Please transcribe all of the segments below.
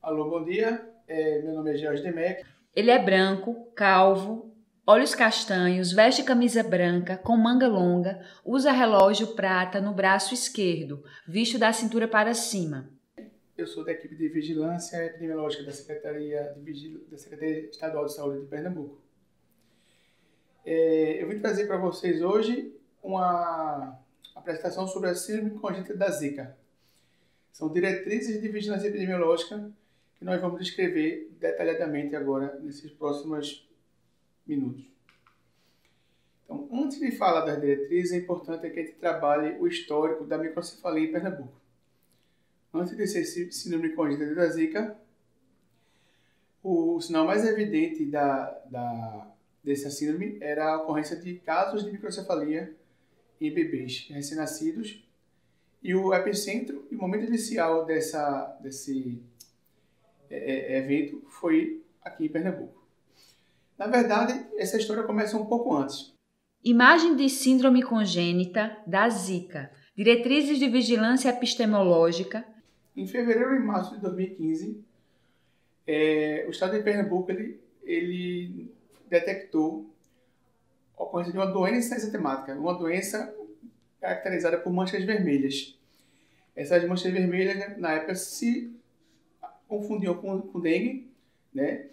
Alô, bom dia. Meu nome é George Demek. Ele é branco, calvo, olhos castanhos, veste camisa branca com manga longa, usa relógio prata no braço esquerdo, visto da cintura para cima. Eu sou da equipe de Vigilância Epidemiológica da Secretaria Estadual de Saúde de Pernambuco. Eu vim trazer para vocês hoje uma apresentação sobre a síndrome congênita da Zika. São diretrizes de vigilância epidemiológica que nós vamos descrever detalhadamente agora, nesses próximos minutos. Então, antes de falar das diretrizes, é importante que a gente trabalhe o histórico da microcefalia em Pernambuco. Antes de ser síndrome congênita da Zika, o sinal mais evidente dessa síndrome era a ocorrência de casos de microcefalia em bebês recém-nascidos, e o epicentro e o momento inicial desse evento foi aqui em Pernambuco. Na verdade, essa história começa um pouco antes. Imagem de síndrome congênita da Zika. Diretrizes de vigilância epistemológica. Em fevereiro e março de 2015, o estado de Pernambuco ele detectou a ocorrência de uma doença exantemática, uma doença caracterizada por manchas vermelhas. Essas manchas vermelhas, na época, se confundiam com dengue, né?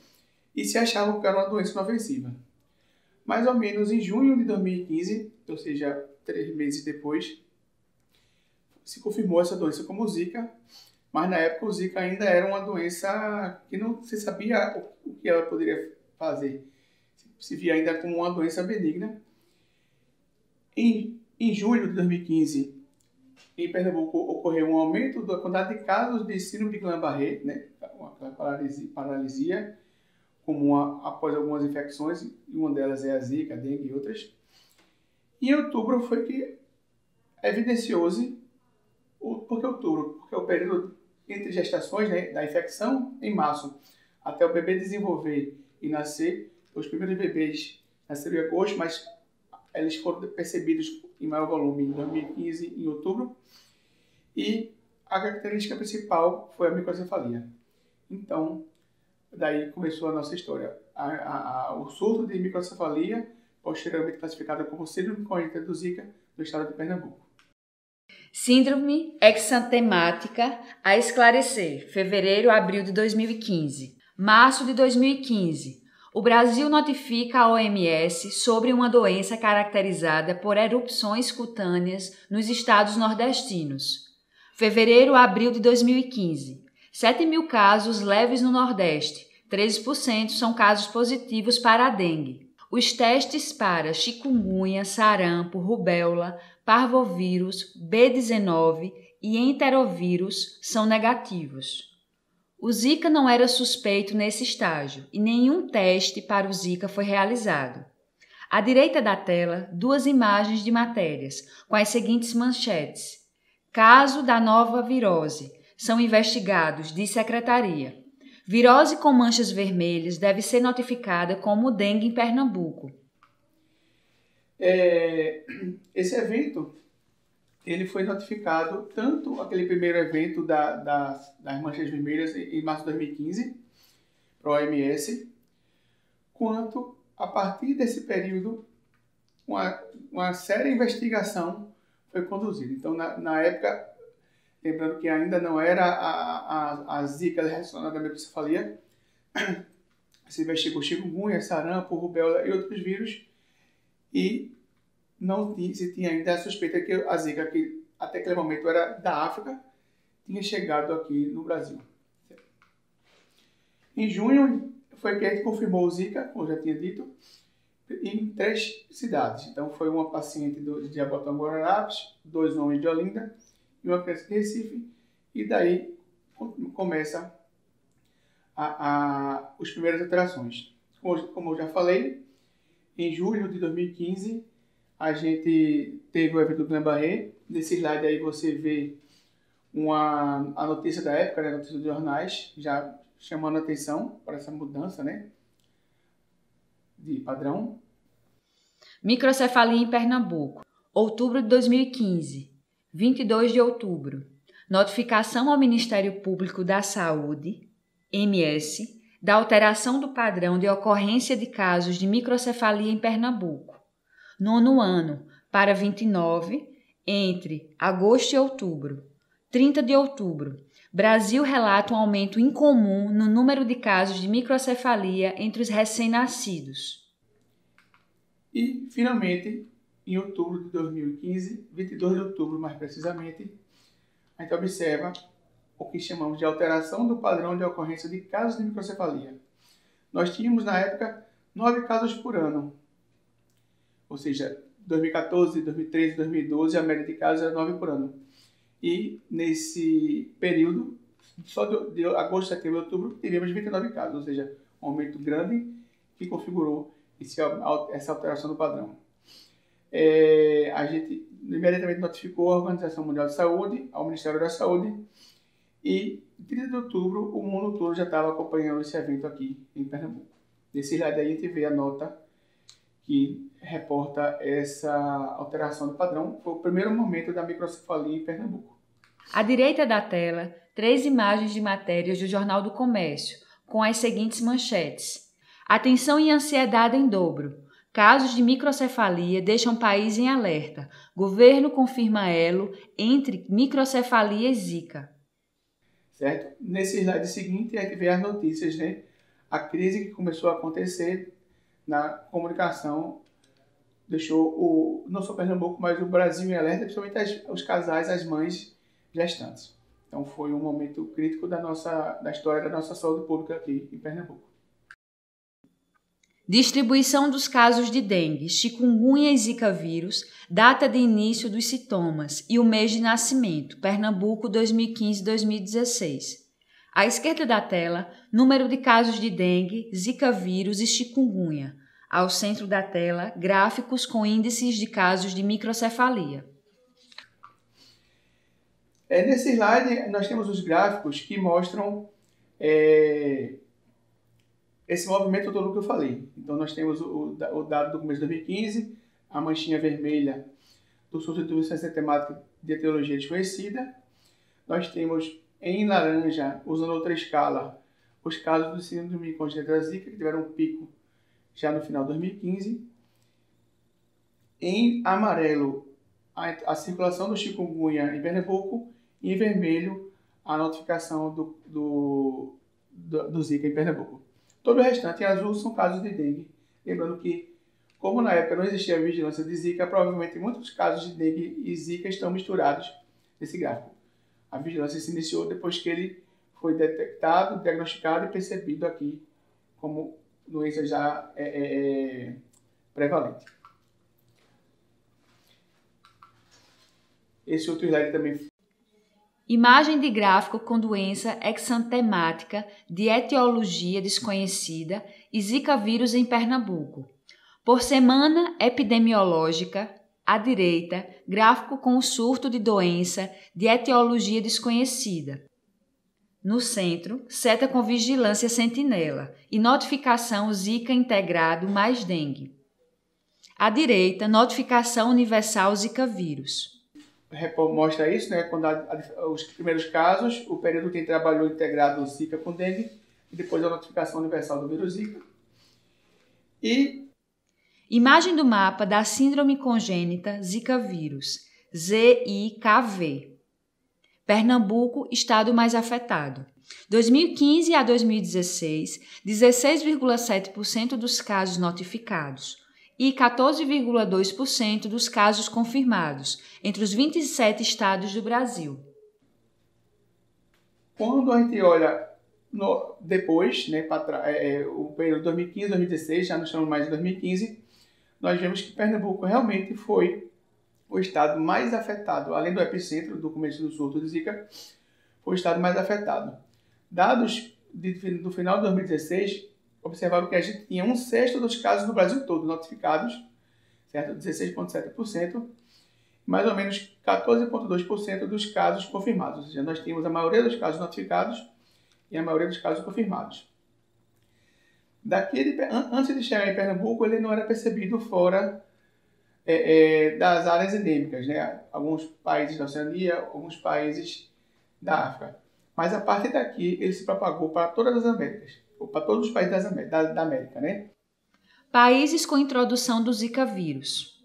E se achavam que era uma doença inofensiva. Mais ou menos em junho de 2015, ou seja, 3 meses depois, se confirmou essa doença como Zika, mas na época o Zika ainda era uma doença que não se sabia o que ela poderia fazer. Se via ainda como uma doença benigna. Em julho de 2015, em Pernambuco, ocorreu um aumento da quantidade de casos de síndrome de Guillain-Barré, né? Uma paralisia comum após algumas infecções, e uma delas é a Zika, a dengue e outras. E em outubro foi que evidenciou-se, porque é o período entre gestações, né, da infecção, em março, até o bebê desenvolver e nascer. Os primeiros bebês nasceram em agosto, mas eles foram percebidos em maior volume em 2015, em outubro. E a característica principal foi a microcefalia. Então, daí começou a nossa história. O surto de microcefalia, posteriormente classificada como síndrome congênita do Zika, do estado de Pernambuco. Síndrome exantemática a esclarecer, fevereiro a abril de 2015. Março de 2015. O Brasil notifica a OMS sobre uma doença caracterizada por erupções cutâneas nos estados nordestinos. Fevereiro a abril de 2015. 7.000 casos leves no Nordeste. 13% são casos positivos para a dengue. Os testes para chikungunya, sarampo, rubéola, parvovírus, B19 e enterovírus são negativos. O Zika não era suspeito nesse estágio e nenhum teste para o Zika foi realizado. À direita da tela, 2 imagens de matérias com as seguintes manchetes. Caso da nova virose. São investigados, diz secretaria. Virose com manchas vermelhas deve ser notificada como dengue em Pernambuco. Esse evento ele foi notificado, tanto aquele primeiro evento das manchas vermelhas em março de 2015, para a OMS, quanto, a partir desse período, uma séria investigação foi conduzida. Então, na época, lembrando que ainda não era a Zika relacionada à microcefalia, se investigou chikungunya, sarampo, rubéola e outros vírus, e não se tinha ainda a suspeita que a Zika, que até aquele momento era da África, tinha chegado aqui no Brasil. Em junho foi que a gente confirmou o Zika, como já tinha dito, em 3 cidades. Então foi uma paciente de Jaboatão Guararapes, 2 homens de Olinda e uma criança de Recife, e daí começa as primeiras alterações. Como eu já falei, em julho de 2015, a gente teve o evento do Guillain-Barré. Nesse slide aí você vê a notícia da época, né, a notícia dos jornais, já chamando a atenção para essa mudança, né, de padrão. Microcefalia em Pernambuco. Outubro de 2015. 22 de outubro. Notificação ao Ministério Público da Saúde. OMS, da alteração do padrão de ocorrência de casos de microcefalia em Pernambuco. Nono ano, para 29, entre agosto e outubro. 30 de outubro, Brasil relata um aumento incomum no número de casos de microcefalia entre os recém-nascidos. E, finalmente, em outubro de 2015, 22 de outubro mais precisamente, a gente observa o que chamamos de alteração do padrão de ocorrência de casos de microcefalia. Nós tínhamos, na época, 9 casos por ano. Ou seja, 2014, 2013, 2012, a média de casos era 9 por ano. E, nesse período, só de agosto, setembro e outubro, tivemos 29 casos. Ou seja, um aumento grande que configurou essa alteração do padrão. A gente imediatamente notificou a Organização Mundial de Saúde, ao Ministério da Saúde, e, 30 de outubro, o mundo todo já estava acompanhando esse evento aqui em Pernambuco. Nesse slide aí a gente vê a nota que reporta essa alteração do padrão. Foi o primeiro momento da microcefalia em Pernambuco. À direita da tela, 3 imagens de matérias do Jornal do Comércio, com as seguintes manchetes. Atenção e ansiedade em dobro. Casos de microcefalia deixam país em alerta. Governo confirma elo entre microcefalia e Zika. Certo? Nesse slide seguinte, a gente vê as notícias, né? A crise que começou a acontecer na comunicação deixou não só Pernambuco, mas o Brasil em alerta, principalmente os casais, as mães gestantes. Então foi um momento crítico da história da nossa saúde pública aqui em Pernambuco. Distribuição dos casos de dengue, chikungunya e zika vírus, data de início dos sintomas e o mês de nascimento, Pernambuco 2015-2016. À esquerda da tela, número de casos de dengue, zika vírus e chikungunya. Ao centro da tela, gráficos com índices de casos de microcefalia. Nesse slide, nós temos os gráficos que mostram esse movimento todo que eu falei. Então, nós temos o dado do começo de 2015, a manchinha vermelha do surto de doença sistemática de etiologia desconhecida. Nós temos em laranja, usando outra escala, os casos do síndrome congênita da Zika, que tiveram um pico já no final de 2015. Em amarelo, a circulação do chikungunya em Pernambuco. E em vermelho, a notificação do Zika em Pernambuco. Todo o restante em azul são casos de dengue. Lembrando que, como na época não existia vigilância de Zika, provavelmente muitos casos de dengue e Zika estão misturados nesse gráfico. A vigilância se iniciou depois que ele foi detectado, diagnosticado e percebido aqui como doença já prevalente. Esse outro slide também. Imagem de gráfico com doença exantemática de etiologia desconhecida e Zika vírus em Pernambuco. Por semana epidemiológica, à direita, gráfico com o surto de doença de etiologia desconhecida. No centro, seta com vigilância sentinela e notificação Zika integrado mais dengue. À direita, notificação universal Zika vírus. Mostra isso, né? Quando os primeiros casos, o período que trabalhou integrado Zika com dengue, e depois a notificação universal do vírus Zika. Imagem do mapa da síndrome congênita Zika vírus, ZIKV. Pernambuco, estado mais afetado. 2015 a 2016, 16,7% dos casos notificados e 14,2% dos casos confirmados entre os 27 estados do Brasil. Quando a gente olha depois, né, o período 2015, 2016, já não estamos mais em 2015, nós vemos que Pernambuco realmente foi o estado mais afetado, além do epicentro do começo do surto de Zika, foi o estado mais afetado. Dados do final de 2016 observaram que a gente tinha 1/6 dos casos no Brasil todo notificados, certo? 16,7%, mais ou menos 14,2% dos casos confirmados. Ou seja, nós tínhamos a maioria dos casos notificados e a maioria dos casos confirmados. Antes de chegar em Pernambuco, ele não era percebido fora das áreas endêmicas, né? Alguns países da Oceania, alguns países da África. Mas a partir daqui ele se propagou para todas as Américas, ou para todos os países da América, né? Países com introdução do Zika vírus.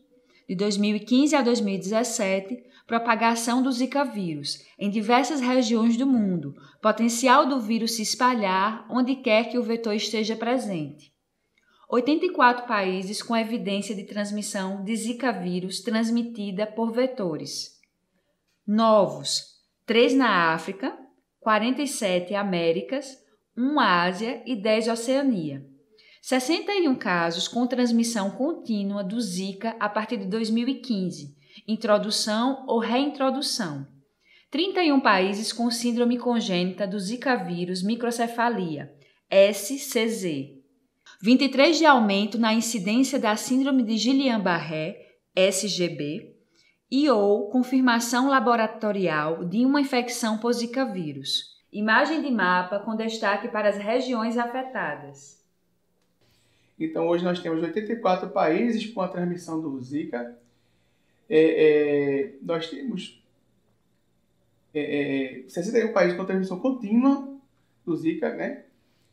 De 2015 a 2017, propagação do Zika vírus em diversas regiões do mundo, potencial do vírus se espalhar onde quer que o vetor esteja presente. 84 países com evidência de transmissão de Zika vírus transmitida por vetores. Novos: 3 na África, 47 Américas, 1 Ásia e 10 Oceania. 61 casos com transmissão contínua do Zika a partir de 2015, introdução ou reintrodução. 31 países com síndrome congênita do Zika vírus microcefalia, SCZ. 23 de aumento na incidência da síndrome de Guillain-Barré, SGB, e ou confirmação laboratorial de uma infecção por Zika vírus. Imagem de mapa com destaque para as regiões afetadas. Então, hoje nós temos 84 países com a transmissão do Zika. Nós temos 61 países com transmissão contínua do Zika, né?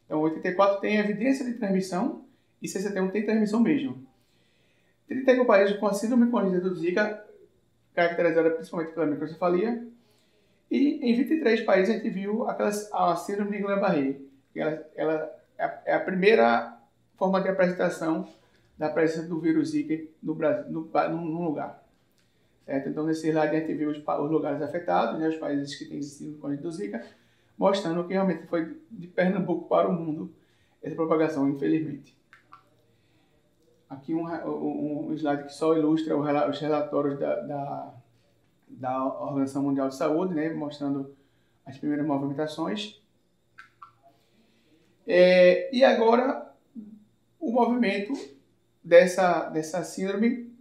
Então, 84 tem evidência de transmissão e 61 tem transmissão mesmo. 31 países com a síndrome congênita do Zika, caracterizada principalmente pela microcefalia. E em 23 países a gente viu a síndrome de Guillain-Barré, que ela é a primeira forma de apresentação da presença do vírus Zika no Brasil, num lugar. Certo? Então, nesse slide a gente viu os lugares afetados, né, os países que têm síndrome congênita do Zika, mostrando que realmente foi de Pernambuco para o mundo essa propagação, infelizmente. Aqui um slide que só ilustra os relatórios da Organização Mundial de Saúde, né, mostrando as primeiras movimentações. E agora, o movimento dessa síndrome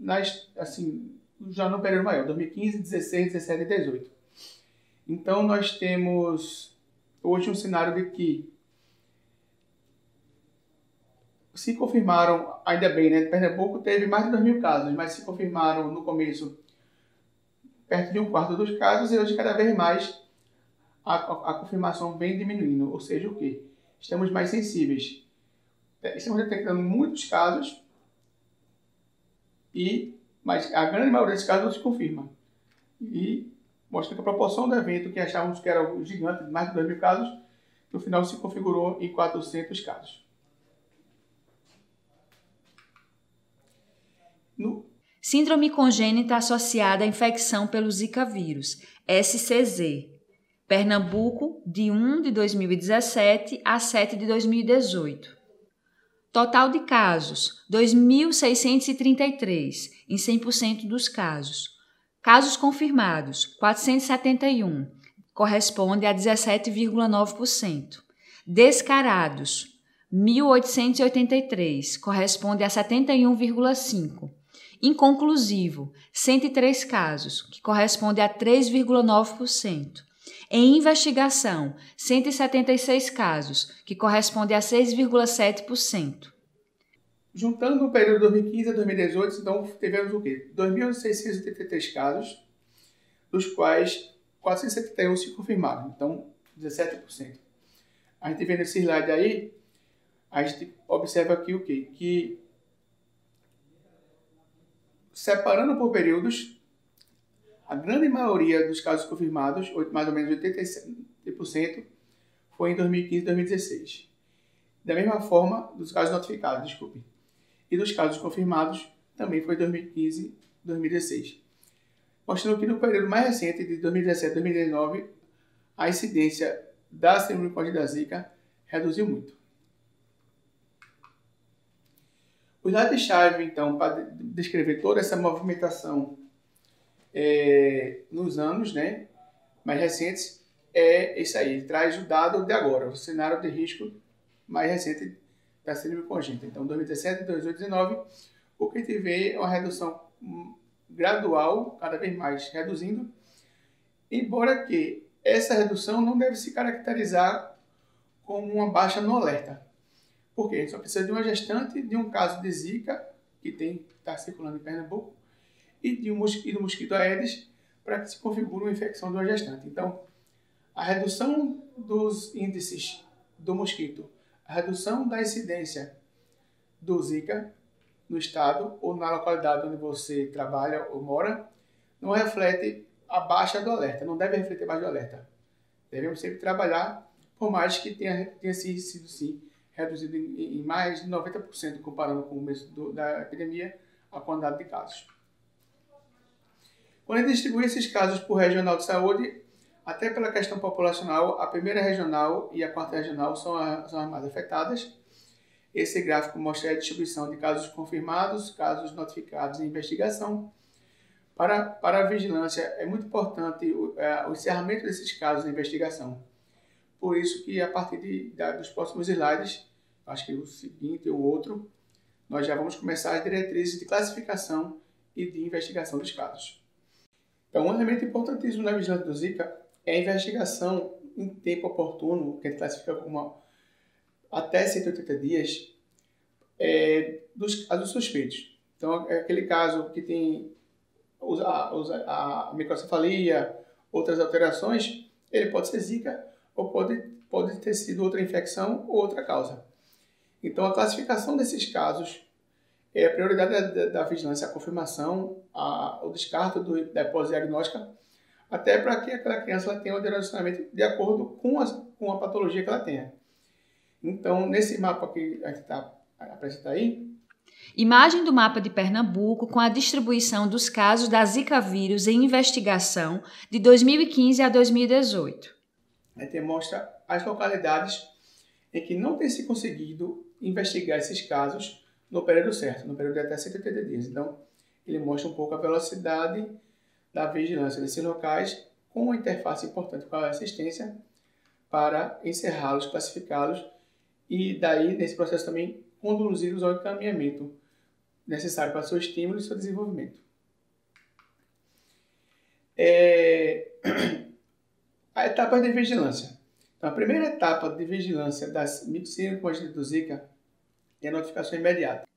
já no período maior, 2015, 16, 17 e 18. Então, nós temos hoje um cenário de que se confirmaram, ainda bem, né? Pernambuco teve mais de 2.000 casos, mas se confirmaram no começo perto de 1/4 dos casos e hoje cada vez mais a confirmação vem diminuindo. Ou seja, o quê? Estamos mais sensíveis. Estamos detectando muitos casos, mas a grande maioria desses casos não se confirma. E mostra que a proporção do evento, que achávamos que era gigante, mais de 2.000 casos, no final se configurou em 400 casos. Síndrome congênita associada à infecção pelo Zika vírus, SCZ. Pernambuco, de 1 de 2017 a 7 de 2018. Total de casos, 2.633, em 100% dos casos. Casos confirmados, 471, corresponde a 17,9%. Descarados, 1.883, corresponde a 71,5%. Inconclusivo, 103 casos, que corresponde a 3,9%. Em investigação, 176 casos, que corresponde a 6,7%. Juntando o período de 2015 a 2018, então tivemos o quê? 2.683 casos, dos quais 471 se confirmaram, então 17%. A gente vê nesse slide aí, a gente observa aqui o quê? Que separando por períodos, a grande maioria dos casos confirmados, mais ou menos 87%, foi em 2015 e 2016. Da mesma forma, dos casos notificados, desculpe. E dos casos confirmados, também foi em 2015 e 2016. Mostrando que no período mais recente, de 2017 e 2019, a incidência da síndrome congênita da Zika reduziu muito. O slide-chave, então, para descrever toda essa movimentação nos anos, né, mais recentes, é esse aí. Ele traz o dado de agora, o cenário de risco mais recente da síndrome congênita. Então, 2017, 2018 e 2019, o que a gente vê é uma redução gradual, cada vez mais reduzindo, embora que essa redução não deve se caracterizar como uma baixa no alerta. Por quê? A gente só precisa de uma gestante, de um caso de Zika, que está circulando em Pernambuco, e do mosquito Aedes, para que se configure uma infecção de uma gestante. Então, a redução dos índices do mosquito, a redução da incidência do Zika no estado ou na localidade onde você trabalha ou mora, não reflete a baixa do alerta, não deve refletir a baixa do alerta. Devemos sempre trabalhar, por mais que tenha sido sim, reduzido em mais de 90% comparando com o começo da epidemia, a quantidade de casos. Quando a gente distribui esses casos por regional de saúde, até pela questão populacional, a primeira regional e a quarta regional são as mais afetadas. Esse gráfico mostra a distribuição de casos confirmados, casos notificados em investigação. Para a vigilância, é muito importante o encerramento desses casos de investigação. Por isso que a partir dos próximos slides, acho que o seguinte ou o outro, nós já vamos começar as diretrizes de classificação e de investigação dos casos. Então, um elemento importantíssimo na vigilância do Zika é a investigação em tempo oportuno, que a gente classifica como até 180 dias, dos casos suspeitos. Então, é aquele caso que tem a microcefalia, outras alterações, ele pode ser Zika ou pode ter sido outra infecção ou outra causa. Então, a classificação desses casos é a prioridade da vigilância, a confirmação, o descarte da hipótese diagnóstica, até para que aquela criança ela tenha um direcionamento de acordo com a patologia que ela tenha. Então, nesse mapa que a gente está apresentando aí, imagem do mapa de Pernambuco com a distribuição dos casos da Zika vírus em investigação de 2015 a 2018. A gente mostra as localidades em que não tem se conseguido investigar esses casos no período certo, no período de até 180 dias. Então, ele mostra um pouco a velocidade da vigilância desses locais com uma interface importante com a assistência para encerrá-los, classificá-los e daí, nesse processo também, conduzi-los ao encaminhamento necessário para seu estímulo e seu desenvolvimento. A etapa de vigilância. Então, a primeira etapa de vigilância das síndrome congênita do Zika é a notificação imediata.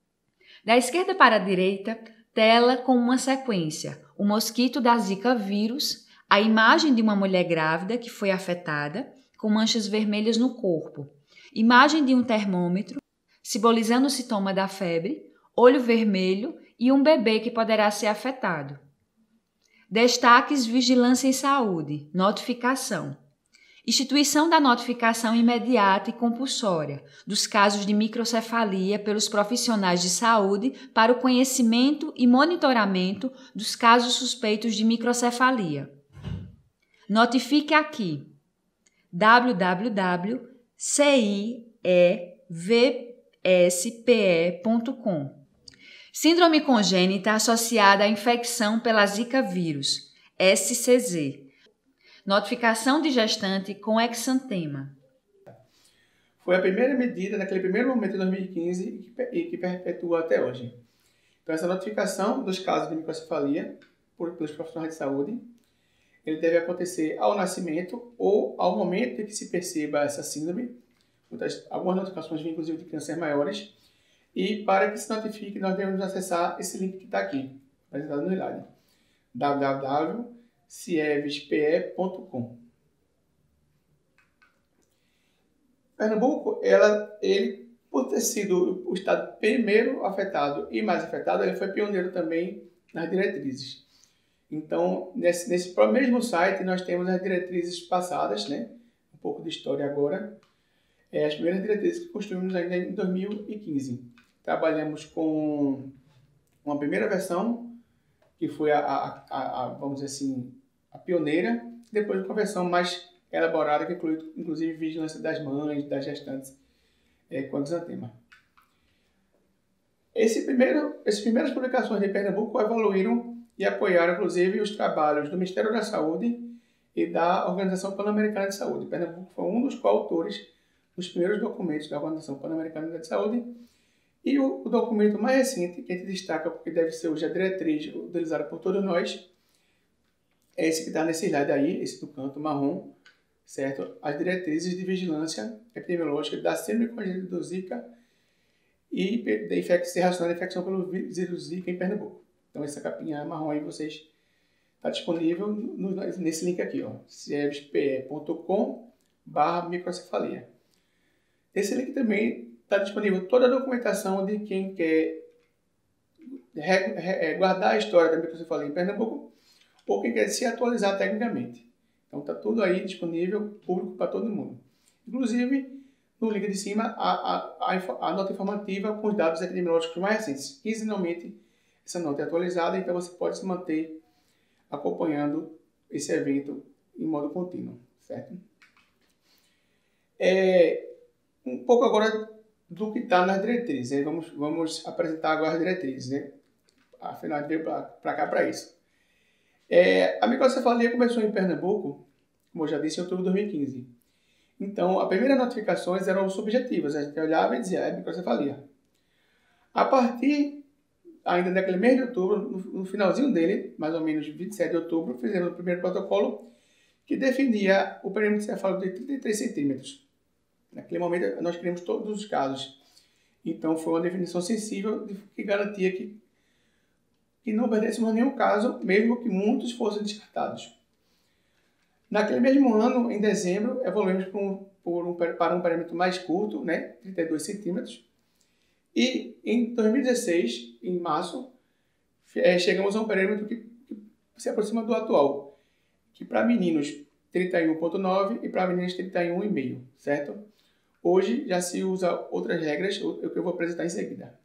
Da esquerda para a direita, tela com uma sequência: o mosquito da Zika vírus, a imagem de uma mulher grávida que foi afetada, com manchas vermelhas no corpo, imagem de um termômetro, simbolizando o sintoma da febre, olho vermelho e um bebê que poderá ser afetado. Destaques: vigilância em saúde, notificação. Instituição da notificação imediata e compulsória dos casos de microcefalia pelos profissionais de saúde para o conhecimento e monitoramento dos casos suspeitos de microcefalia. Notifique aqui www.cievspe.com. Síndrome congênita associada à infecção pela Zika vírus, SCZ. Notificação de gestante com exantema. Foi a primeira medida naquele primeiro momento de 2015 e que perpetua até hoje. Então, essa notificação dos casos de microcefalia pelos profissionais de saúde, ele deve acontecer ao nascimento ou ao momento em que se perceba essa síndrome. Algumas notificações vêm, inclusive, de crianças maiores. E para que se notifique, nós devemos acessar esse link que está aqui, apresentado no slide. www.cievspe.com. Pernambuco, ele, por ter sido o estado primeiro afetado e mais afetado, ele foi pioneiro também nas diretrizes. Então, nesse mesmo site, nós temos as diretrizes passadas, né? Um pouco de história agora. As primeiras diretrizes que construímos ainda em 2015. Trabalhamos com uma primeira versão, que foi vamos dizer assim, a pioneira, depois com a versão mais elaborada, que inclui, inclusive, vigilância das mães, das gestantes com exantema. Essas primeiras publicações de Pernambuco evoluíram e apoiaram, inclusive, os trabalhos do Ministério da Saúde e da Organização Pan-Americana de Saúde. Pernambuco foi um dos coautores dos primeiros documentos da Organização Pan-Americana de Saúde. E o documento mais recente, que a gente destaca porque deve ser hoje a diretriz utilizada por todos nós, é esse que está nesse slide aí, esse do canto marrom, certo? As diretrizes de vigilância epidemiológica da síndrome congênita do Zika e da relacionada à infecção pelo vírus Zika em Pernambuco. Então, essa capinha marrom aí vocês está disponível nesse link aqui, ó, cievspe.com/microcefalia. Esse link também está disponível toda a documentação de quem quer guardar a história da microcefalia em Pernambuco ou quem quer se atualizar tecnicamente. Então está tudo aí disponível, público para todo mundo. Inclusive, no link de cima, a nota informativa com os dados epidemiológicos mais recentes. Quinzenalmente, essa nota é atualizada, então você pode se manter acompanhando esse evento em modo contínuo, certo? Um pouco agora do que está nas diretrizes, né? Vamos apresentar agora as diretrizes, né? Afinal, a gente veio para cá para isso. A microcefalia começou em Pernambuco, como eu já disse, em outubro de 2015. Então, as primeiras notificações eram subjetivas, a gente olhava e dizia, é microcefalia. A partir, ainda naquele mês de outubro, no finalzinho dele, mais ou menos 27 de outubro, fizemos o primeiro protocolo que definia o perímetro cefálico de 33 centímetros. Naquele momento, nós criamos todos os casos. Então, foi uma definição sensível que garantia que não perdêssemos nenhum caso, mesmo que muitos fossem descartados. Naquele mesmo ano, em dezembro, evoluímos para um perímetro mais curto, né, 32 centímetros. E em 2016, em março, chegamos a um perímetro que se aproxima do atual, que para meninos 31,9 e para meninas 31,5, certo? Hoje já se usa outras regras, o que eu vou apresentar em seguida.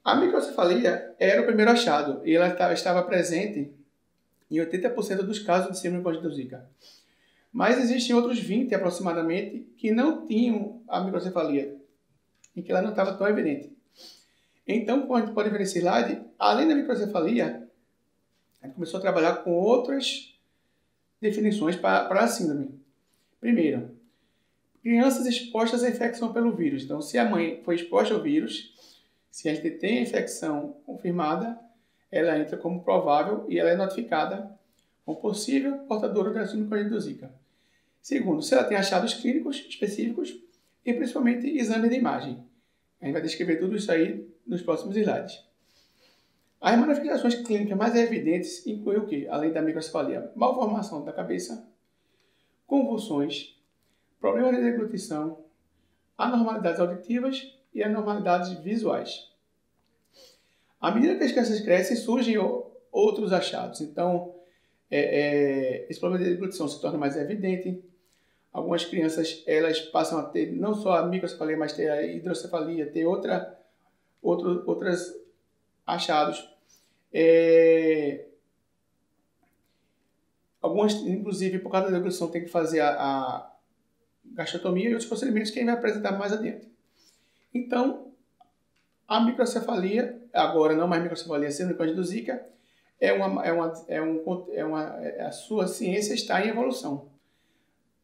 A microcefalia era o primeiro achado e ela estava presente em 80% dos casos de síndrome congênita do Zika. Mas existem outros 20 aproximadamente que não tinham a microcefalia e que ela não estava tão evidente. Então, como a gente pode ver nesse slide, além da microcefalia, a gente começou a trabalhar com outras definições para a síndrome. Primeiro, crianças expostas à infecção pelo vírus. Então, se a mãe foi exposta ao vírus, se a gente tem a infecção confirmada, ela entra como provável e ela é notificada como possível portadora da síndrome congênita do Zika. Segundo, se ela tem achados clínicos específicos e principalmente exame de imagem. A gente vai descrever tudo isso aí nos próximos slides. As manifestações clínicas mais evidentes incluem o quê? Além da microcefalia, malformação da cabeça, convulsões, problemas de deglutição, anormalidades auditivas e anormalidades visuais. À medida que as crianças crescem, surgem outros achados. Então, esse problema de deglutição se torna mais evidente. Algumas crianças elas passam a ter não só a microcefalia, mas ter a hidrocefalia, ter outros achados. Algumas, inclusive, por causa da deglutição, tem que fazer a gastrostomia e outros procedimentos que a gente vai apresentar mais adiante. Então, a microcefalia, agora não mais microcefalia, síndrome congênita do Zika, a sua ciência está em evolução.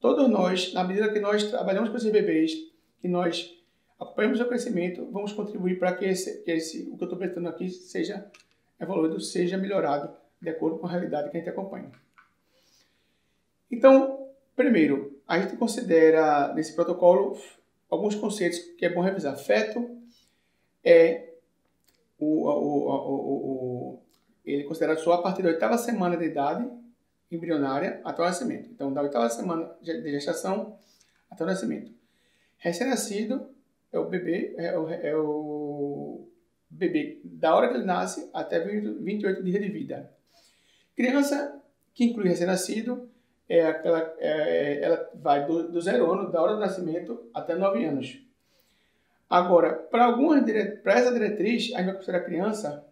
Todos nós, na medida que nós trabalhamos com esses bebês, que nós acompanhamos o crescimento, vamos contribuir para que o que eu estou apresentando aqui seja evoluído, seja melhorado, de acordo com a realidade que a gente acompanha. Então, primeiro, a gente considera nesse protocolo alguns conceitos que é bom revisar. Feto é ele é considerado só a partir da 8ª semana de idade embrionária até o nascimento. Então, da 8ª semana de gestação até o nascimento. Recém-nascido é o bebê da hora que ele nasce até 28 dias de vida. Criança, que inclui recém-nascido, ela vai do 0 ano, da hora do nascimento, até 9 anos. Agora, para essa diretriz, a gente vai considerar a criança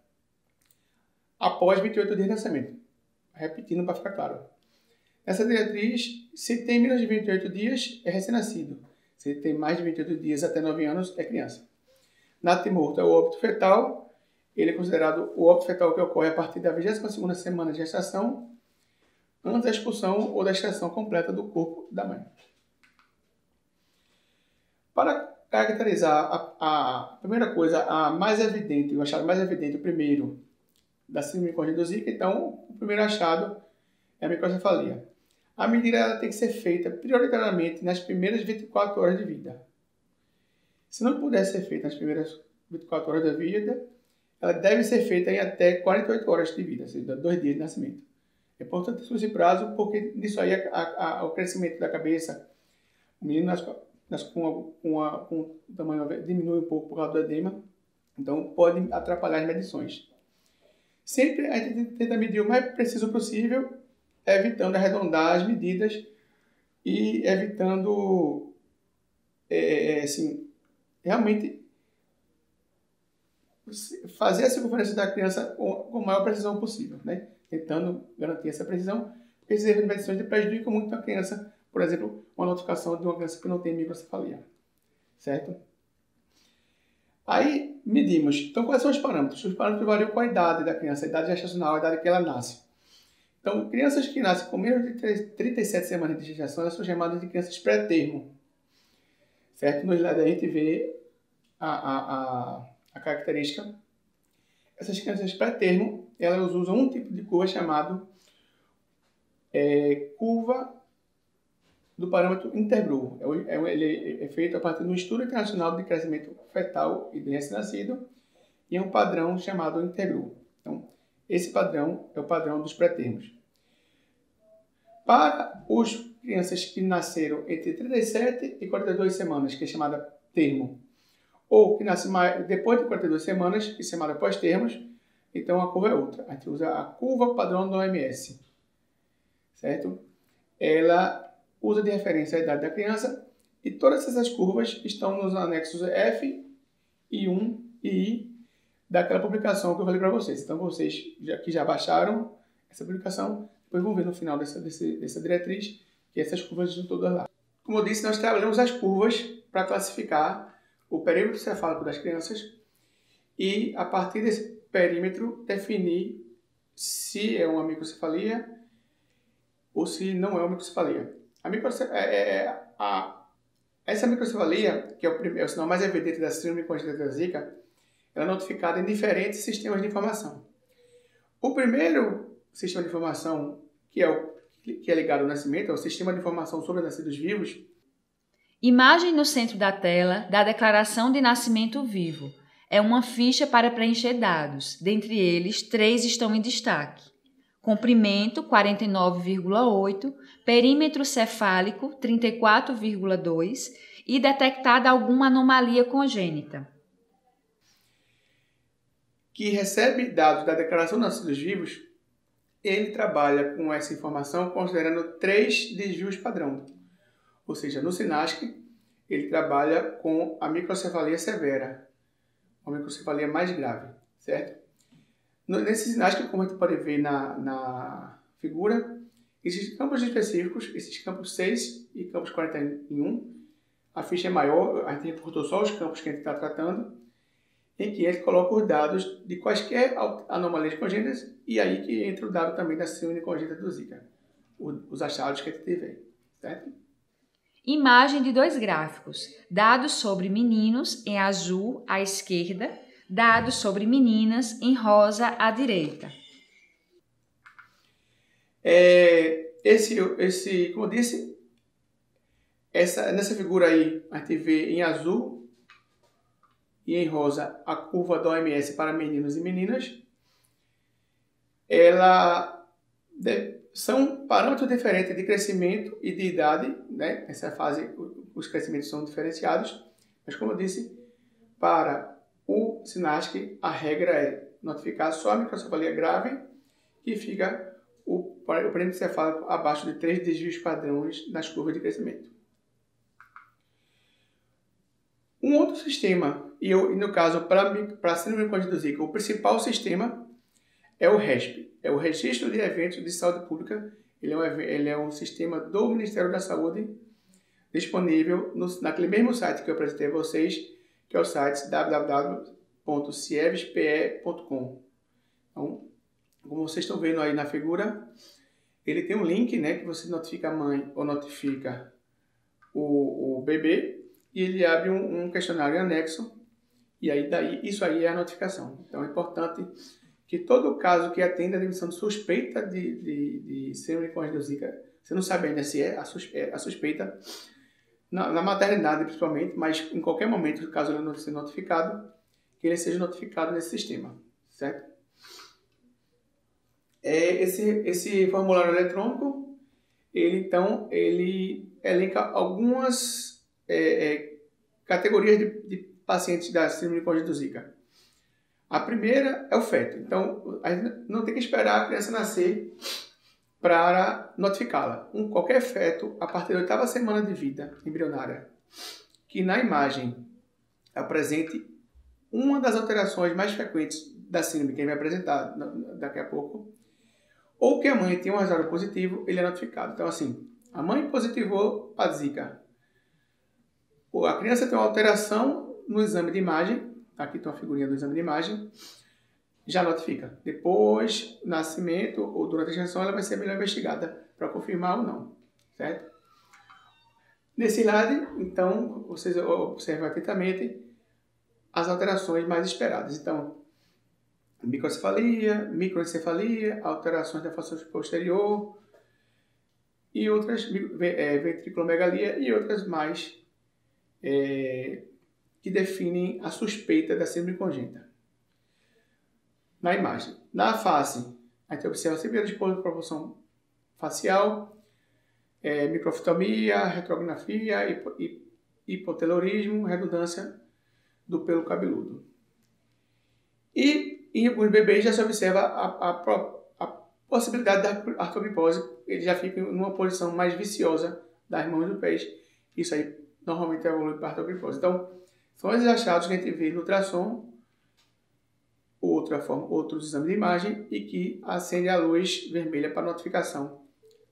após 28 dias de nascimento. Repetindo para ficar claro. Nessa diretriz, se tem menos de 28 dias, é recém-nascido. Se tem mais de 28 dias até 9 anos, é criança. Natimorto é o óbito fetal. Ele é considerado o óbito fetal que ocorre a partir da 22ª semana de gestação, antes da expulsão ou da extração completa do corpo da mãe. Para caracterizar a primeira coisa, a mais evidente, o achado mais evidente, o primeiro, da síndrome congênita do Zika, então, o primeiro achado é a microcefalia. A medida ela tem que ser feita prioritariamente nas primeiras 24 horas de vida. Se não puder ser feita nas primeiras 24 horas da vida, ela deve ser feita em até 48 horas de vida, ou seja, 2 dias de nascimento. É importante esse prazo, porque nisso aí o crescimento da cabeça, o menino nasce com o tamanho diminui um pouco por causa do edema, então pode atrapalhar as medições. Sempre a gente tenta medir o mais preciso possível, evitando arredondar as medidas e evitando, assim, realmente fazer a circunferência da criança com a maior precisão possível, né? Tentando garantir essa precisão, porque esses erros de medições prejudicam muito a criança, por exemplo, uma notificação de uma criança que não tem microcefalia, certo? Aí, medimos. Então, quais são os parâmetros? Os parâmetros variam com a idade da criança, a idade gestacional, a idade que ela nasce. Então, crianças que nascem com menos de 37 semanas de gestação, elas são chamadas de crianças pré-termo, certo? No slide a gente vê a característica. Essas crianças pré-termo, elas usam um tipo de curva chamado curva do parâmetro Intergru. Ele é feito a partir do Estudo Internacional de Crescimento Fetal e de Recém-Nascido e é um padrão chamado Intergru. Então, esse padrão é o padrão dos pré-termos. Para as crianças que nasceram entre 37 e 42 semanas, que é chamada termo, ou que nasce depois de 42 semanas, que é chamada pós-termos, então a curva é outra. A gente usa a curva padrão do OMS, certo? Ela usa de referência a idade da criança e todas essas curvas estão nos anexos F, I1 e I daquela publicação que eu falei para vocês. Então, vocês que já baixaram essa publicação, depois vão ver no final dessa diretriz que essas curvas estão todas lá. Como eu disse, nós trabalhamos as curvas para classificar o perímetro cefálico das crianças e, a partir desse perímetro, definir se é uma microcefalia ou se não é uma microcefalia. Essa microcefalia, que é o sinal mais evidente da síndrome congênita da Zika, ela é notificada em diferentes sistemas de informação. O primeiro sistema de informação, que é ligado ao nascimento, é o Sistema de Informação sobre Nascidos Vivos. Imagem no centro da tela da Declaração de Nascimento Vivo. É uma ficha para preencher dados. Dentre eles, 3 estão em destaque. Comprimento, 49,8, perímetro cefálico, 34,2 e detectada alguma anomalia congênita. Que recebe dados da Declaração de Nascidos Vivos, ele trabalha com essa informação considerando 3 desvios padrão. Ou seja, no SINASC, ele trabalha com a microcefalia severa, uma microcefalia mais grave, certo? Nesse SINASC, como a gente pode ver na figura, existem campos específicos, esses campos 6 e campos 41. A ficha é maior, a gente reportou só os campos que a gente está tratando, em que ele coloca os dados de quaisquer anomalias congênitas e aí que entra o dado também da síndrome congênita do Zika, os achados que a gente teve, certo? Imagem de 2 gráficos. Dados sobre meninos em azul à esquerda, dados sobre meninas em rosa à direita. Como eu disse, nessa figura aí a gente vê em azul e em rosa a curva da OMS para meninos e meninas. São parâmetros diferentes de crescimento e de idade, né? Nessa fase os crescimentos são diferenciados, mas como eu disse, para o SINASC a regra é notificar só a microcefalia grave que fica o perímetro cefálico abaixo de 3 desvios padrões nas curvas de crescimento. Um outro sistema, e no caso para a síndrome congênita do Zika, o principal sistema é o RESP, é o Registro de Eventos de Saúde Pública. Ele é um sistema do Ministério da Saúde disponível naquele mesmo site que eu apresentei a vocês, que é o site www.cievspe.com. Então, como vocês estão vendo aí na figura, ele tem um link, né, que você notifica a mãe ou notifica o bebê, e ele abre um questionário anexo, e aí isso aí é a notificação. Então é importante que todo caso que atenda a admissão de suspeita de síndrome congênita do Zika, você não sabe ainda se é a suspeita, na maternidade principalmente, mas em qualquer momento, caso ele não seja notificado, que ele seja notificado nesse sistema. certo? Esse formulário eletrônico, ele elenca algumas categorias de pacientes da síndrome congênita do Zika. A primeira é o feto. Então, a gente não tem que esperar a criança nascer para notificá-la. Qualquer feto, a partir da 8ª semana de vida embrionária, que na imagem apresente uma das alterações mais frequentes da síndrome, que ele vai apresentar daqui a pouco, ou que a mãe tem um resultado positivo, ele é notificado. Então, assim, a mãe positivou para Zika. A criança tem uma alteração no exame de imagem, aqui tem uma figurinha do exame de imagem, já notifica. Depois, nascimento ou durante a gestação, ela vai ser melhor investigada para confirmar ou não, certo? Nesse slide, então, vocês observam atentamente as alterações mais esperadas. Então, microcefalia, microencefalia, alterações da face posterior e outras, ventriculomegalia e outras mais que definem a suspeita da síndrome congênita. Na imagem. Na face, a gente observa sempre a desproporção facial, microftomia, retrografia, hipotelorismo, redundância do pelo cabeludo. E em alguns bebês já se observa a possibilidade da artrogripose, ele já fica em uma posição mais viciosa das mãos e dos pés. Isso aí normalmente evolui para a artrogripose. Então, são esses achados que a gente vê no ultrassom, outros exames de imagem e que acende a luz vermelha para notificação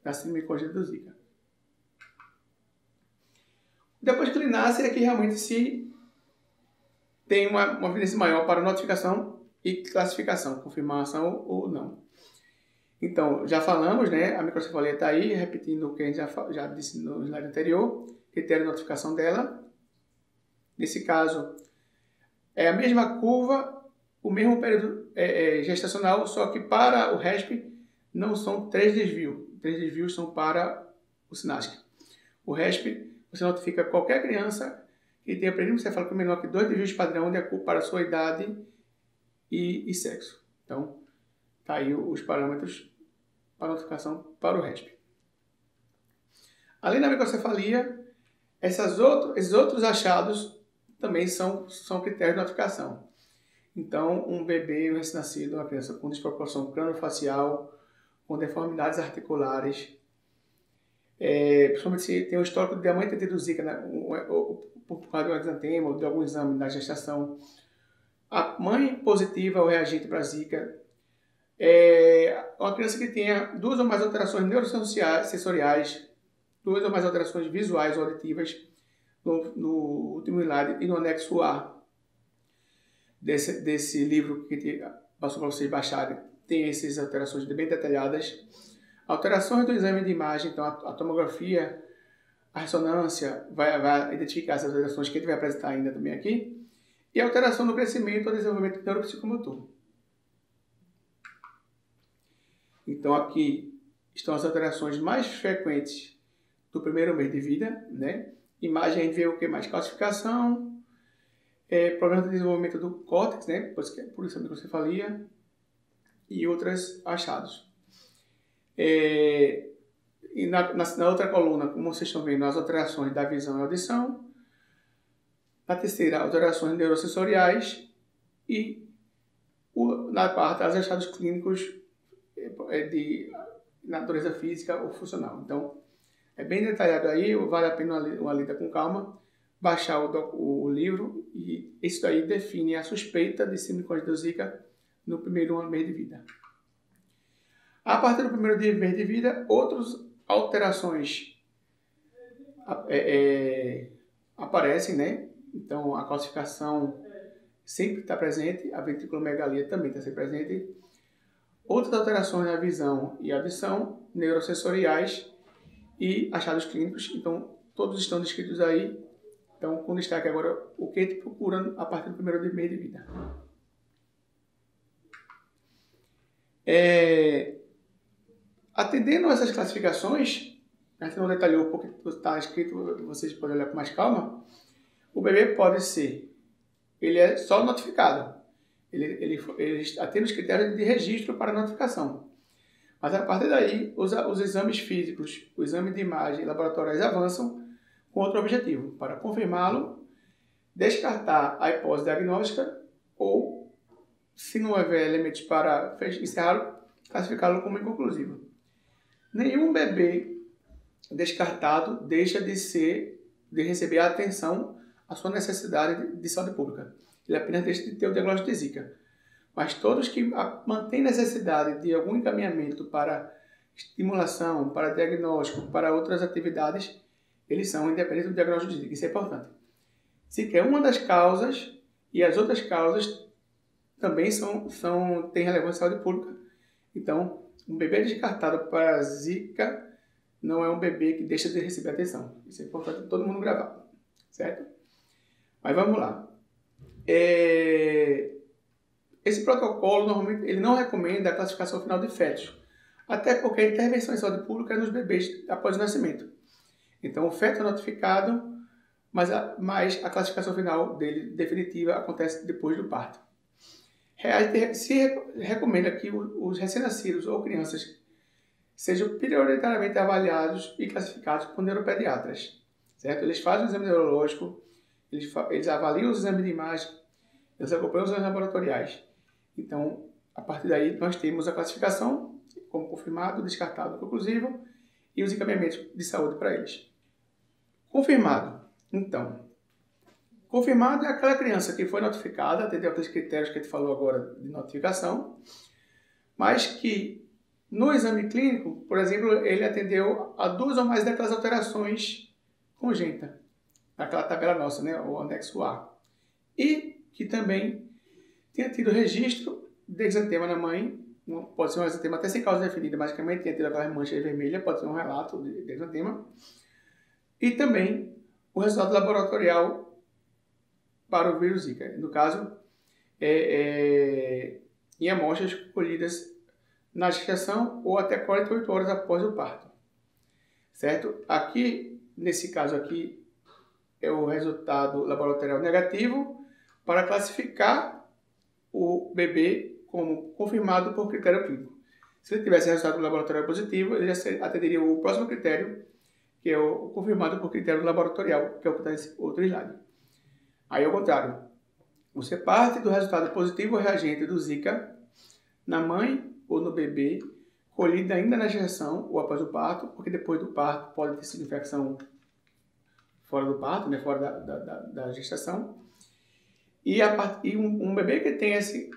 da síndrome congênita do Zika. Depois que ele nasce, é que realmente se tem uma evidência maior para notificação e classificação, confirmação ou não. Então, já falamos, né? A microcefalia está aí, repetindo o que a gente já disse no slide anterior, critério de notificação dela. Nesse caso, é a mesma curva, o mesmo período gestacional, só que para o RESP não são 3 desvios. 3 desvios são para o SINASC. O RESP, você notifica qualquer criança que tenha predomínio cefálico menor que 2 desvios padrão de acordo para a sua idade e sexo. Então, tá aí os parâmetros para notificação para o RESP. Além da microcefalia, esses outros achados também são critérios de notificação. Então, um bebê, um recém-nascido, uma criança com desproporção crâniofacial, com deformidades articulares, principalmente se tem um histórico de a mãe ter tido Zika, né, por causa de um exantema ou de algum exame na gestação, a mãe positiva ou reagente para Zika, uma criança que tenha 2 ou mais alterações neurosensoriais, 2 ou mais alterações visuais ou auditivas no último slide e no anexo A desse livro que a gente passou para vocês baixarem, tem essas alterações bem detalhadas. Alterações do exame de imagem, então a tomografia, a ressonância vai identificar essas alterações que a gente vai apresentar ainda também aqui. E a alteração no crescimento ou desenvolvimento neuropsicomotor. Então aqui estão as alterações mais frequentes do primeiro mês de vida, né? Imagem a gente vê o que mais? Calcificação, problema de desenvolvimento do córtex, né? Por isso a microcefalia e outros achados. E na outra coluna, como vocês estão vendo, as alterações da visão e audição. Na terceira, alterações neurosensoriais. E na quarta, os achados clínicos de natureza física ou funcional. Então, é bem detalhado aí, vale a pena uma lida com calma, baixar o livro, e isso aí define a suspeita de síndrome congênita do Zika no primeiro mês de vida. A partir do primeiro mês de vida, outras alterações aparecem, né? Então, a calcificação sempre está presente, a ventriculomegalia também está sempre presente. Outras alterações na visão e audição, neurosensoriais e achados clínicos, então todos estão descritos aí. Então, com destaque agora o que a gente procura a partir do primeiro mês de vida. Atendendo a essas classificações, a gente não detalhou porque está escrito, vocês podem olhar com mais calma, o bebê pode ser, ele é só notificado. ele atende os critérios de registro para notificação. Mas a partir daí, os exames físicos, o exame de imagem laboratoriais avançam com outro objetivo, para confirmá-lo, descartar a hipótese diagnóstica ou, se não houver elementos para encerrá-lo, classificá-lo como inconclusivo. Nenhum bebê descartado deixa de receber a atenção à sua necessidade de saúde pública. Ele apenas deixa de ter o diagnóstico de Zika. Mas todos que mantêm necessidade de algum encaminhamento para estimulação, para diagnóstico, para outras atividades, eles são independentes do diagnóstico de Zika. Isso é importante. Zika é uma das causas e as outras causas também têm relevância à saúde pública. Então, um bebê descartado para Zika não é um bebê que deixa de receber atenção. Isso é importante todo mundo gravar, certo? Mas vamos lá. Esse protocolo, normalmente, ele não recomenda a classificação final de fetos, até porque a intervenção em saúde pública é nos bebês após o nascimento. Então, o feto é notificado, mas a classificação final dele, definitiva, acontece depois do parto. Se recomenda que os recém-nascidos ou crianças sejam prioritariamente avaliados e classificados por neuropediatras, certo? Eles fazem o exame neurológico, eles avaliam os exames de imagem, eles acompanham os exames laboratoriais. Então, a partir daí, nós temos a classificação como confirmado, descartado, conclusivo e os encaminhamentos de saúde para eles. Confirmado. Então, confirmado é aquela criança que foi notificada, atendeu aqueles critérios que a gente falou agora de notificação, mas que no exame clínico, por exemplo, ele atendeu a 2 ou mais daquelas alterações congênitas, naquela tabela nossa, né, o anexo A. E que também tinha tido registro de exantema na mãe, pode ser um exantema até sem causa definida, mas que a mãe tinha tido aquelas manchas vermelhas, pode ser um relato de exantema. E também o resultado laboratorial para o vírus Zika. No caso, em amostras colhidas na gestação ou até 48 horas após o parto. Certo? Aqui, nesse caso aqui, é o resultado laboratorial negativo para classificar o bebê como confirmado por critério clínico. Se ele tivesse resultado laboratorial positivo, ele já atenderia o próximo critério, que é o confirmado por critério laboratorial, que é o que está nesse outro slide. Aí, ao contrário, você parte do resultado positivo ou reagente do Zika na mãe ou no bebê, colhido ainda na gestação ou após o parto, porque depois do parto pode ter sido infecção fora do parto, né, fora da gestação. E um bebê que tem esse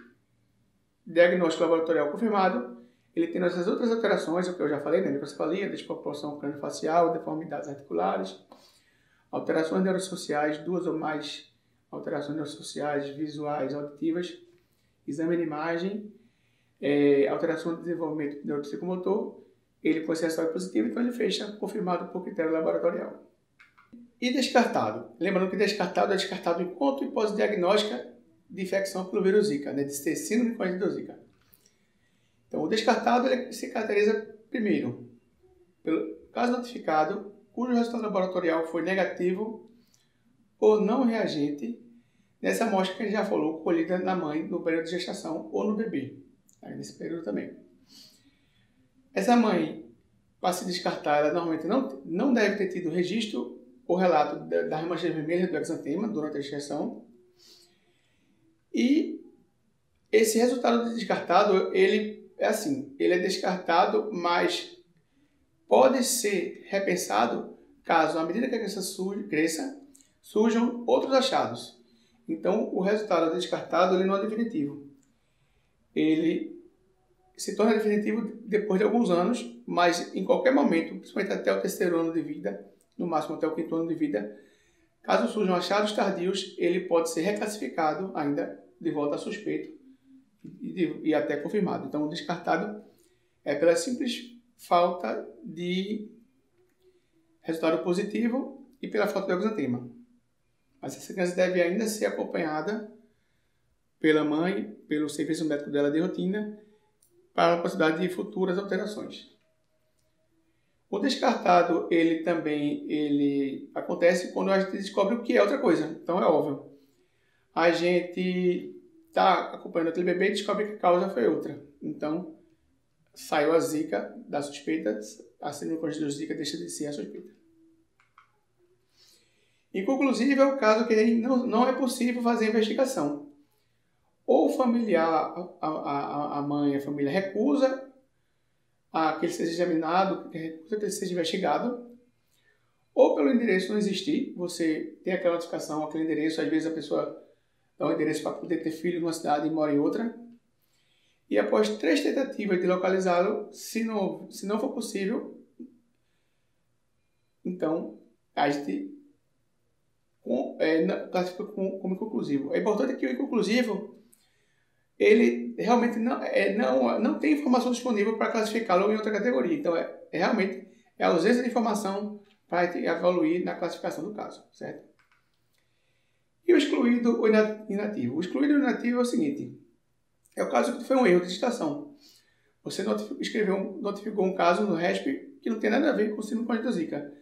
diagnóstico laboratorial confirmado, ele tem essas outras alterações, o que eu já falei, né, microcefalia, desproporção crâniofacial, deformidades articulares, alterações neurosociais, 2 ou mais alterações neurosociais, visuais, auditivas, exame de imagem, alteração de desenvolvimento neuropsicomotor, ele com esse resultado positivo, então ele fecha confirmado por critério laboratorial. E descartado? Lembrando que descartado é descartado enquanto hipótese diagnóstica de infecção pelo vírus Zika, né, de ter síndrome congênita do Zika. Então, o descartado ele se caracteriza, primeiro, pelo caso notificado, cujo resultado laboratorial foi negativo ou não reagente nessa amostra que a gente já falou, colhida na mãe no período de gestação ou no bebê, aí nesse período também. Essa mãe, para se descartar, ela normalmente não deve ter tido registro ou relato das manchas vermelhas do exantema durante a gestação. E esse resultado de descartado, ele é descartado, mas pode ser repensado caso, à medida que a criança cresça, surjam outros achados. Então, o resultado descartado ele não é definitivo. Ele se torna definitivo depois de alguns anos, mas em qualquer momento, principalmente até o 3º ano de vida, no máximo até o 5º ano de vida, caso surjam achados tardios, ele pode ser reclassificado ainda de volta a suspeito e até confirmado. Então, o descartado é pela simples falta de resultado positivo e pela falta de exantema. Mas essa criança deve ainda ser acompanhada pela mãe, pelo serviço médico dela de rotina, para a possibilidade de futuras alterações. O descartado, ele acontece quando a gente descobre o que é outra coisa. Então, é óbvio. A gente está acompanhando aquele bebê e descobre que a causa foi outra. Então, saiu a zika da suspeita, a síndrome congênita de zika deixa de ser a suspeita. Inconclusivo é o caso que não é possível fazer a investigação. Ou o familiar, a mãe, a família recusa que ele seja examinado, recusa que ele seja investigado, ou pelo endereço não existir, você tem aquela notificação, aquele endereço, às vezes a pessoa dá um endereço para poder ter filho numa cidade e mora em outra, e após 3 tentativas de localizá-lo, se não for possível, então a gente classifica como inconclusivo. É importante que o inconclusivo ele realmente não tem informação disponível para classificá-lo em outra categoria. Então, realmente a ausência de informação para evoluir na classificação do caso, certo? E o excluído ou inativo? O excluído ou inativo é o seguinte, é o caso que foi um erro de digitação. Você notificou um caso no RESP que não tem nada a ver com o síndrome congênita zika.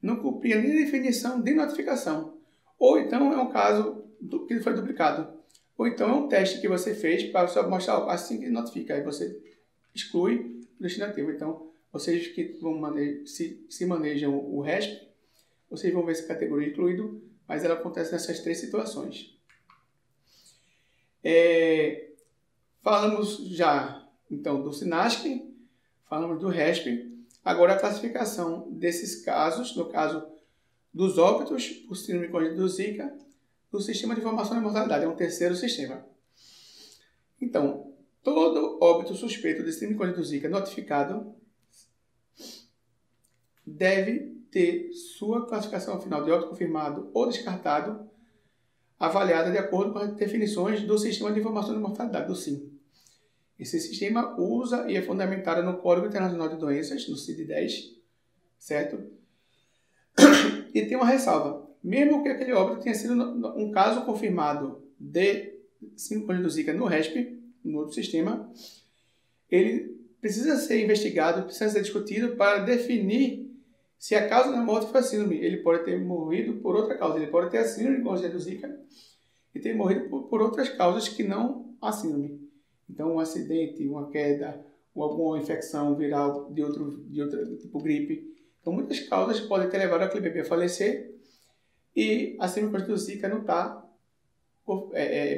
Não cumpria nem a definição de notificação. Ou então é um caso que foi duplicado. Ou então é um teste que você fez para só mostrar assim que notifica. Aí você exclui o destinativo. Então, vocês que se manejam o RESP, vocês vão ver essa categoria incluído, mas ela acontece nessas 3 situações. Falamos já, então, do SINASC, falamos do RESP. Agora, a classificação desses casos, no caso dos óbitos por síndrome congênita de zika, do Sistema de Informação da Mortalidade, é um terceiro sistema. Então, todo óbito suspeito de síndrome congênita de zika notificado deve ter sua classificação final de óbito confirmado ou descartado avaliada de acordo com as definições do Sistema de Informação da Mortalidade, do SIM. Esse sistema usa e é fundamentado no Código Internacional de Doenças, no CID-10, certo? E tem uma ressalva. Mesmo que aquele óbito tenha sido um caso confirmado de síndrome congênita de zika no RESP, no outro sistema, ele precisa ser investigado, precisa ser discutido para definir se a causa da morte foi a síndrome. Ele pode ter morrido por outra causa. Ele pode ter a síndrome congênita de zika e ter morrido por outras causas que não a síndrome. Então, um acidente, uma queda, ou alguma infecção viral de outro tipo gripe. Então, muitas causas podem ter levado aquele bebê a falecer e a síndrome congênita de zika não está,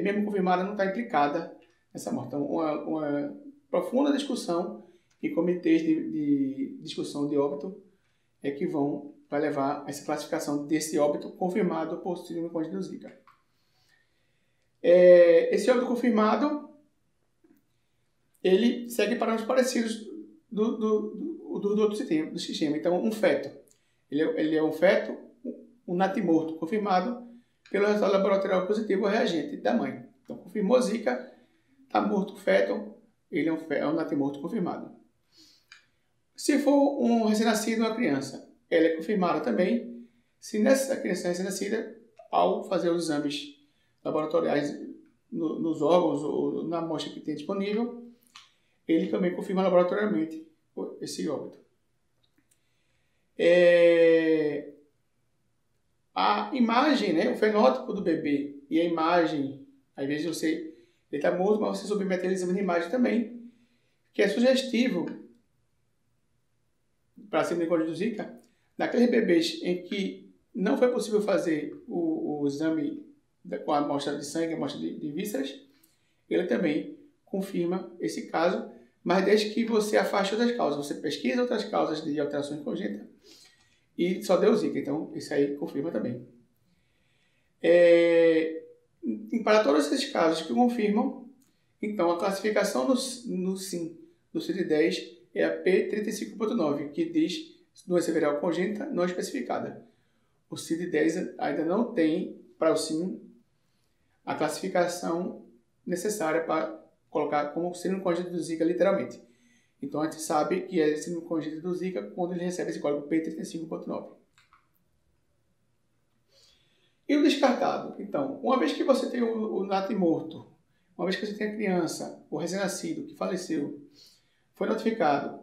mesmo confirmada, não está implicada nessa morte. Então, uma profunda discussão em comitês de discussão de óbito é que vai levar a essa classificação desse óbito confirmado por síndrome congênita de zika. Esse óbito confirmado, ele segue parâmetros parecidos do outro sistema. Então, um feto. Ele é um feto, um natimorto confirmado pelo resultado laboratorial positivo ou reagente da mãe. Então, confirmou zika, está morto o feto, ele é um natimorto confirmado. Se for um recém-nascido, uma criança, ela é confirmada também se nessa criança recém-nascida, ao fazer os exames laboratoriais nos órgãos ou na amostra que tem disponível, ele também confirma laboratorialmente esse óbito. A imagem, né, o fenótipo do bebê e a imagem, às vezes ele está morto, mas você submete ele a exame de imagem também, que é sugestivo para a síndrome congênita de zika, naqueles bebês em que não foi possível fazer o exame com a amostra de sangue, a amostra de vísceras, ele também confirma esse caso, mas desde que você afaste outras causas. Você pesquisa outras causas de alterações congênitas e só deu zika. Então, isso aí confirma também. Para todos esses casos que confirmam, então a classificação no SIM, do CID-10, é a P35.9, que diz doença viral congênita não especificada. O CID-10 ainda não tem para o SIM a classificação necessária para colocar como síndrome congênita do zika literalmente. Então a gente sabe que é síndrome congênita do zika quando ele recebe esse código P35.9. E o descartado? Então, uma vez que você tem o natimorto, uma vez que você tem a criança, o recém-nascido que faleceu, foi notificado,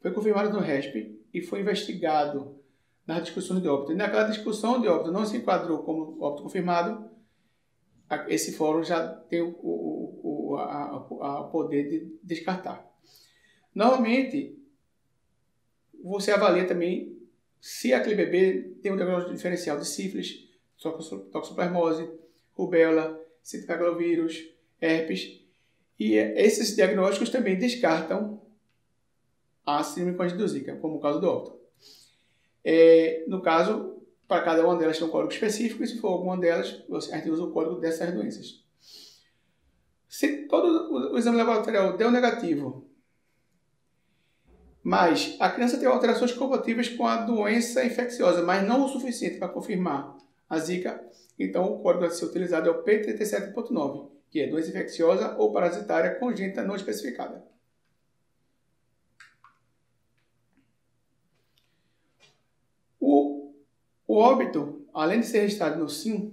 foi confirmado no RESP e foi investigado nas discussões de óbito. E naquela discussão de óbito não se enquadrou como óbito confirmado, esse fórum já tem o poder de descartar. Normalmente, você avalia também se aquele bebê tem um diagnóstico diferencial de sífilis, toxoplasmose, rubéola, citomegalovírus, herpes. E esses diagnósticos também descartam a síndrome congênita do Zika, como o caso do óbito. No caso, para cada uma delas tem um código específico, e se for alguma delas, a gente usa o código dessas doenças. Se todo o exame laboratorial deu negativo, mas a criança tem alterações compatíveis com a doença infecciosa, mas não o suficiente para confirmar a Zika, então o código a ser utilizado é o P37.9, que é doença infecciosa ou parasitária congênita não especificada. O óbito, além de ser registrado no SIM,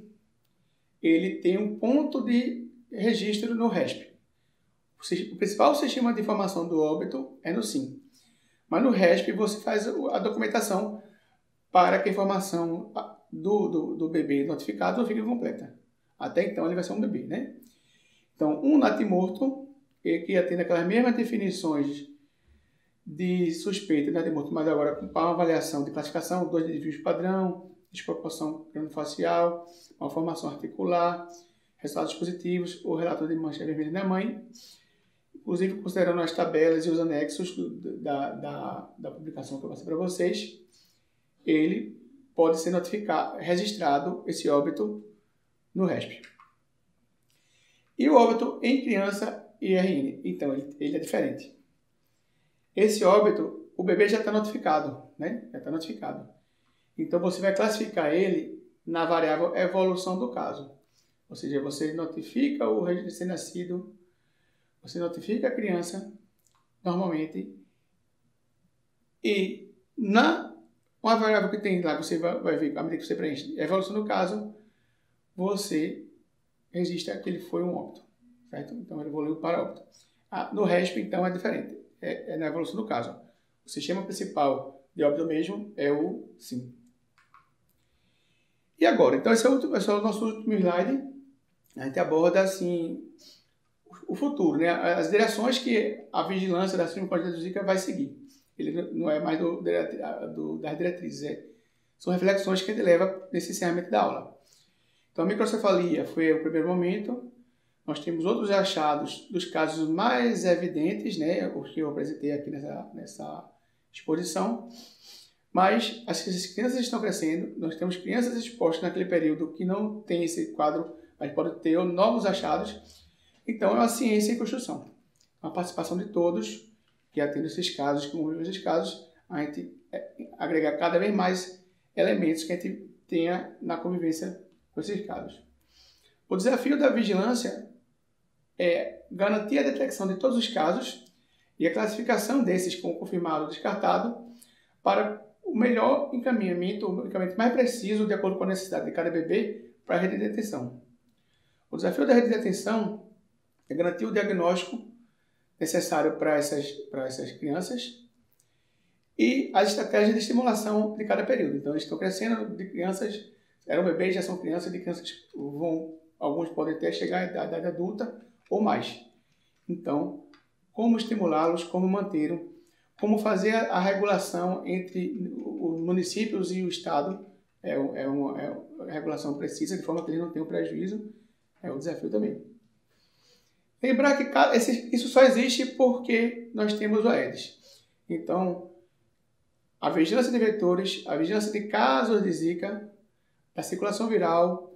ele tem um ponto de registro no RESP. O principal sistema de informação do óbito é no SIM. Mas no RESP você faz a documentação para que a informação do bebê notificado não fique completa. Até então ele vai ser um bebê, né? Então, um natimorto, que atende aquelas mesmas definições de suspeita de natimorto, mas agora com uma avaliação de classificação, 2 desvios padrão, desproporção craniofacial, malformação articular, resultados positivos, o relato de mancha vermelha na mãe, inclusive considerando as tabelas e os anexos da publicação que eu passei para vocês, ele pode ser registrado esse óbito no RESP. E o óbito em criança IRN, então ele é diferente. Esse óbito, o bebê já está notificado, né? Já está notificado. Então você vai classificar ele na variável evolução do caso. Ou seja, você notifica o recém-nascido, você notifica a criança, normalmente, e uma variável que tem lá, você vai ver, à medida que você preenche a evolução do caso, você registra que ele foi um óbito, certo? Então ele evoluiu para óbito. No RESP, então, é diferente, é na evolução do caso. O sistema principal de óbito mesmo é o SIM. E agora? Então esse é o nosso último slide. A gente aborda, assim, o futuro, né? As direções que a vigilância da síndrome congênita do Zika vai seguir. Ele não é mais das diretrizes, são reflexões que ele leva nesse encerramento da aula. Então, a microcefalia foi o primeiro momento. Nós temos outros achados dos casos mais evidentes, né? Os que eu apresentei aqui nessa exposição. Mas as crianças estão crescendo, nós temos crianças expostas naquele período que não tem esse quadro, mas pode ter novos achados. Então, é uma ciência em construção. A participação de todos que atendem esses casos, que vivem esses casos, a gente agregar cada vez mais elementos que a gente tenha na convivência com esses casos. O desafio da vigilância é garantir a detecção de todos os casos e a classificação desses como confirmado ou descartado para o melhor encaminhamento, o medicamento mais preciso de acordo com a necessidade de cada bebê para a rede de detenção. O desafio da rede de detenção é garantir o diagnóstico necessário para essas crianças e as estratégias de estimulação de cada período. Então, eles estão crescendo de crianças, eram bebês, já são crianças, de crianças alguns podem até chegar à idade adulta ou mais. Então, como estimulá-los, como mantê-los, como fazer a regulação entre os municípios e o Estado, é uma regulação precisa, de forma que eles não tenham prejuízo, é o desafio também. Lembrar que isso só existe porque nós temos o Aedes. Então, a vigilância de vetores, a vigilância de casos de Zika, a circulação viral,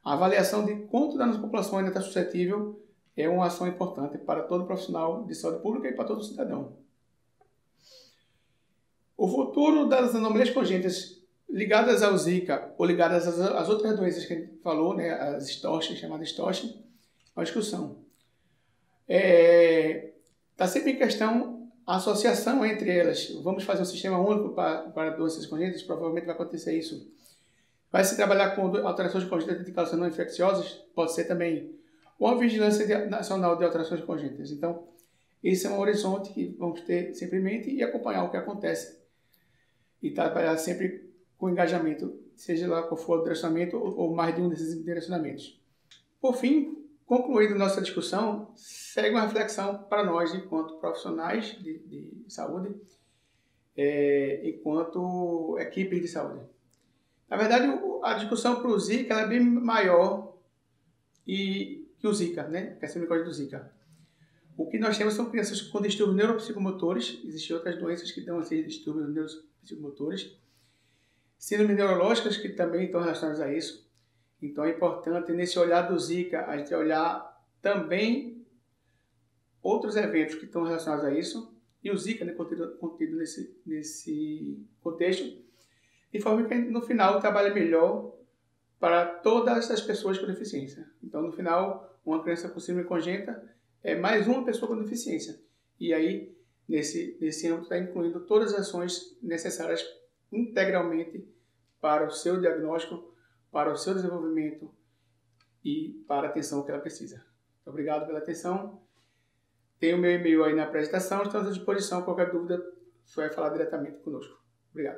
a avaliação de quanto da nossa população ainda está suscetível é uma ação importante para todo profissional de saúde pública e para todo cidadão. O futuro das anomalias congênitas ligadas ao Zika ou ligadas às outras doenças que a gente falou, né, as STOCH, chamadas STOCH, é uma discussão. Está sempre em questão a associação entre elas. Vamos fazer um sistema único para doenças congênitas? Provavelmente vai acontecer isso. Vai se trabalhar com alterações congênitas de causas não infecciosas? Pode ser também. Ou a Vigilância Nacional de Alterações Congênitas. Então, esse é um horizonte que vamos ter sempre em mente e acompanhar o que acontece. E trabalhar sempre com engajamento, seja lá qual for o direcionamento ou mais de um desses direcionamentos. Por fim, concluída nossa discussão, segue uma reflexão para nós, enquanto profissionais de saúde, enquanto equipes de saúde. Na verdade, a discussão para o Zika ela é bem maior que o Zika, né? Que é a síndrome do Zika. O que nós temos são crianças com distúrbios neuropsicomotores, existem outras doenças que dão esses distúrbios neuropsicomotores, síndromes neurológicas que também estão relacionadas a isso. Então é importante, nesse olhar do Zika, a gente olhar também outros eventos que estão relacionados a isso, e o Zika, né, contido nesse contexto, de forma que no final o trabalho é melhor para todas as pessoas com deficiência. Então, no final, uma criança com síndrome congênita é mais uma pessoa com deficiência. E aí, nesse âmbito, está incluindo todas as ações necessárias integralmente para o seu diagnóstico, para o seu desenvolvimento e para a atenção que ela precisa. Obrigado pela atenção. Tem o meu e-mail aí na apresentação, estamos à disposição. Qualquer dúvida, só é falar diretamente conosco. Obrigado.